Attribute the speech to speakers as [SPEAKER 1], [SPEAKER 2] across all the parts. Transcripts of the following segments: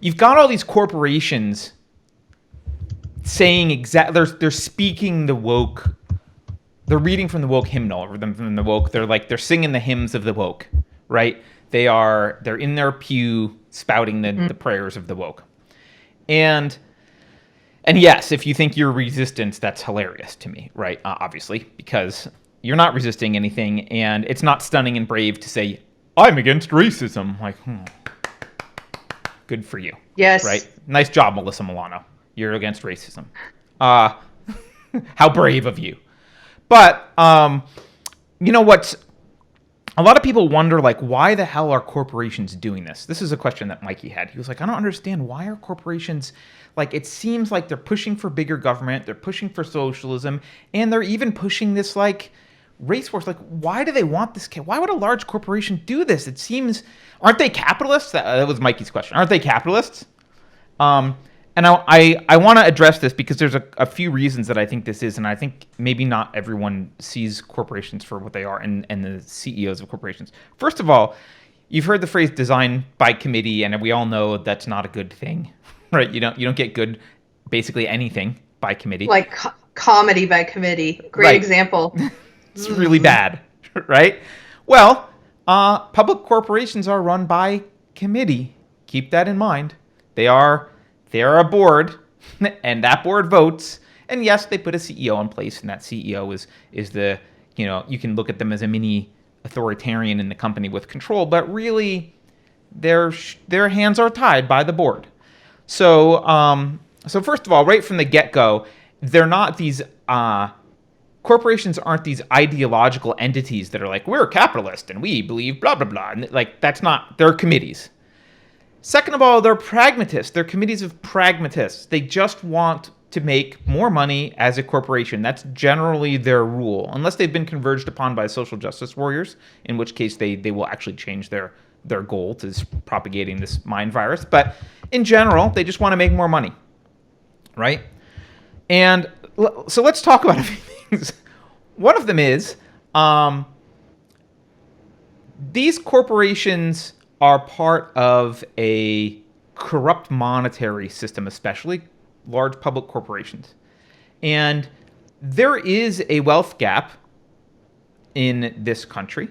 [SPEAKER 1] You've got all these corporations saying they're speaking the woke, they're reading from the woke hymnal, or from the woke, they're singing the hymns of the woke, right? They're in their pew spouting the prayers of the woke. And yes, if you think you're resistance, that's hilarious to me, right? Obviously, because you're not resisting anything, and it's not stunning and brave to say, I'm against racism. Like, good for you.
[SPEAKER 2] Yes.
[SPEAKER 1] Right? Nice job, Melissa Milano. You're against racism. How brave of you. But, you know what? A lot of people wonder, like, why the hell are corporations doing this? This is a question that Mikey had. He was like, I don't understand. Why are corporations, like, it seems like they're pushing for bigger government, they're pushing for socialism, and they're even pushing this, like, race wars. Like, why do they want this? Why would a large corporation do this? It seems, aren't they capitalists? That was Mikey's question. Aren't they capitalists? And I want to address this because there's a few reasons that I think this is, and I think maybe not everyone sees corporations for what they are and the CEOs of corporations. First of all, you've heard the phrase "design by committee," and we all know that's not a good thing, right? You don't get good, basically anything by committee.
[SPEAKER 2] Like comedy by committee. Great example.
[SPEAKER 1] It's really bad, right? Well, public corporations are run by committee. Keep that in mind. They are a board, and that board votes. And yes, they put a CEO in place, and that CEO is the, you can look at them as a mini authoritarian in the company with control, but really their hands are tied by the board. So first of all, right from the get-go, they're not these corporations aren't these ideological entities that are like, we're capitalist and we believe blah blah blah. And like, that's not, they're committees. Second of all, they're pragmatists. They're committees of pragmatists. They just want to make more money as a corporation. That's generally their rule, unless they've been converged upon by social justice warriors, in which case they will actually change their goal to propagating this mind virus. But in general, they just want to make more money, right? And so let's talk about a few things. One of them is these corporations are part of a corrupt monetary system, especially large public corporations. And there is a wealth gap in this country.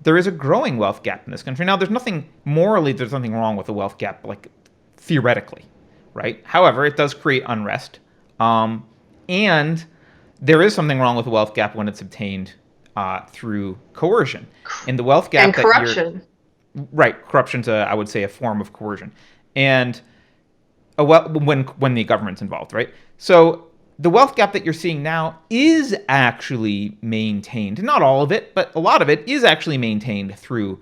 [SPEAKER 1] There is a growing wealth gap in this country. Now, there's nothing wrong with a wealth gap, like theoretically, right? However, it does create unrest. And there is something wrong with a wealth gap when it's obtained through coercion. And the wealth gap
[SPEAKER 2] and corruption.
[SPEAKER 1] Right, corruption's I would say a form of coercion, and when the government's involved, right? So the wealth gap that you're seeing now is actually maintained. Not all of it, but a lot of it is actually maintained through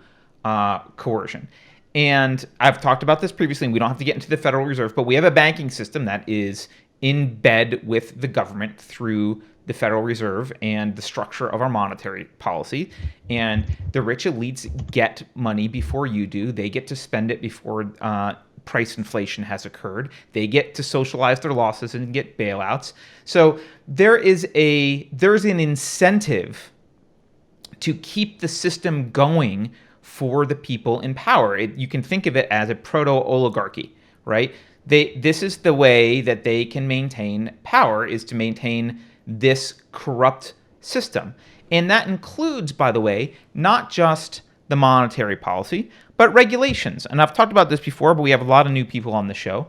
[SPEAKER 1] coercion. And I've talked about this previously, and we don't have to get into the Federal Reserve, but we have a banking system that is in bed with the government through the Federal Reserve and the structure of our monetary policy. And the rich elites get money before you do. They get to spend it before price inflation has occurred. They get to socialize their losses and get bailouts. So there's an incentive to keep the system going for the people in power. You can think of it as a proto-oligarchy, right? This is the way that they can maintain power, is to maintain this corrupt system. And that includes, by the way, not just the monetary policy, but regulations. And I've talked about this before, but we have a lot of new people on the show.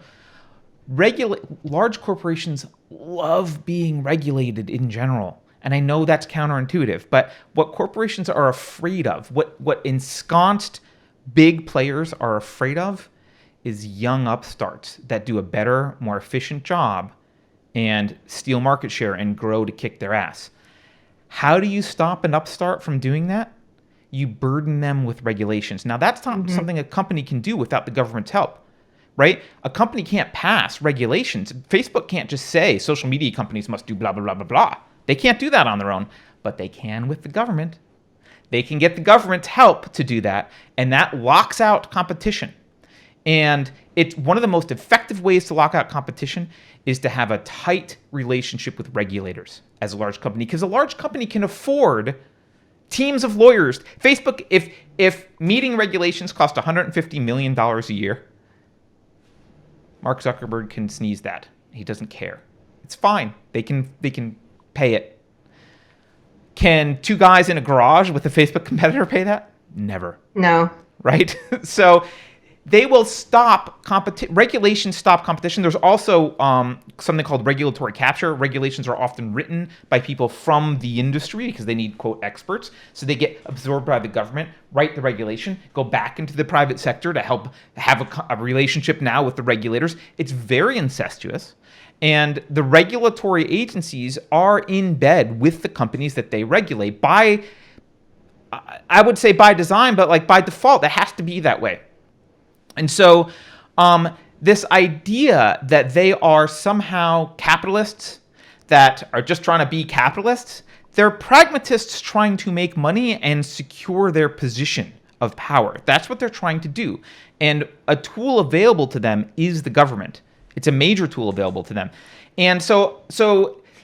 [SPEAKER 1] Large corporations love being regulated in general. And I know that's counterintuitive, but what corporations are afraid of, what ensconced big players are afraid of, is young upstarts that do a better, more efficient job and steal market share and grow to kick their ass. How do you stop an upstart from doing that? You burden them with regulations. Now, that's not something a company can do without the government's help, right? A company can't pass regulations. Facebook can't just say social media companies must do blah, blah, blah, blah, blah. They can't do that on their own, but they can with the government. They can get the government's help to do that, and that locks out competition. And it's one of the most effective ways to lock out competition is to have a tight relationship with regulators as a large company, because a large company can afford Teams of lawyers. Facebook, if meeting regulations cost $150 million a year, Mark Zuckerberg can sneeze that. He doesn't care. It's fine. They can pay it. Can two guys in a garage with a Facebook competitor pay that? Never.
[SPEAKER 2] No.
[SPEAKER 1] Right? So they will stop regulations stop competition. There's also something called regulatory capture. Regulations are often written by people from the industry because they need, quote, experts. So they get absorbed by the government, write the regulation, go back into the private sector to help have a relationship now with the regulators. It's very incestuous. And the regulatory agencies are in bed with the companies that they regulate by, I would say by design, but like by default, it has to be that way. And so this idea that they are somehow capitalists that are just trying to be capitalists, they're pragmatists trying to make money and secure their position of power. That's what they're trying to do. And a tool available to them is the government. It's a major tool available to them. And so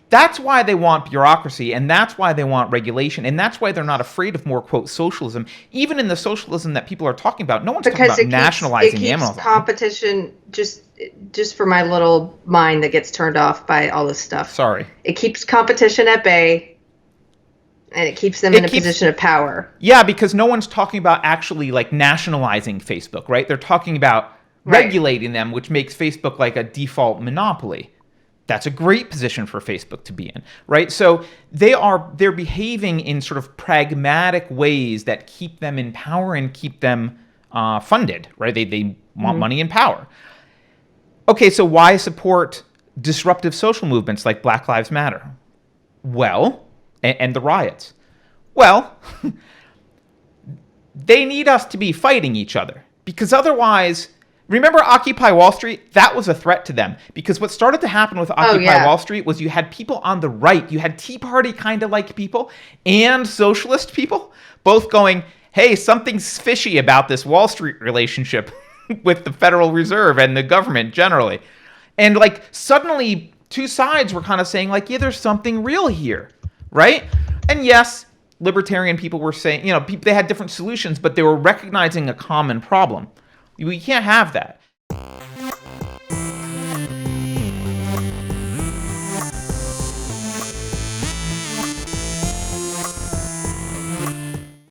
[SPEAKER 1] that's why they want bureaucracy, and that's why they want regulation, and that's why they're not afraid of more, quote, socialism. Even in the socialism that people are talking about, no one's talking about nationalizing Amazon.
[SPEAKER 2] Competition, just for my little mind that gets turned off by all this stuff.
[SPEAKER 1] Sorry.
[SPEAKER 2] It keeps competition at bay, and it keeps them in a position of power.
[SPEAKER 1] Yeah, because no one's talking about actually like nationalizing Facebook, right? They're talking about regulating them, which makes Facebook like a default monopoly. That's a great position for Facebook to be in, right? So they're behaving in sort of pragmatic ways that keep them in power and keep them funded, right? They want money and power. Okay, so why support disruptive social movements like Black Lives Matter? Well, and the riots. Well, they need us to be fighting each other because otherwise. Remember Occupy Wall Street? That was a threat to them because what started to happen with Occupy Wall Street was you had people on the right, you had Tea Party kind of like people and socialist people both going, hey, something's fishy about this Wall Street relationship with the Federal Reserve and the government generally. And like suddenly two sides were kind of saying like, yeah, there's something real here, right? And yes, libertarian people were saying, they had different solutions, but they were recognizing a common problem. We can't have that.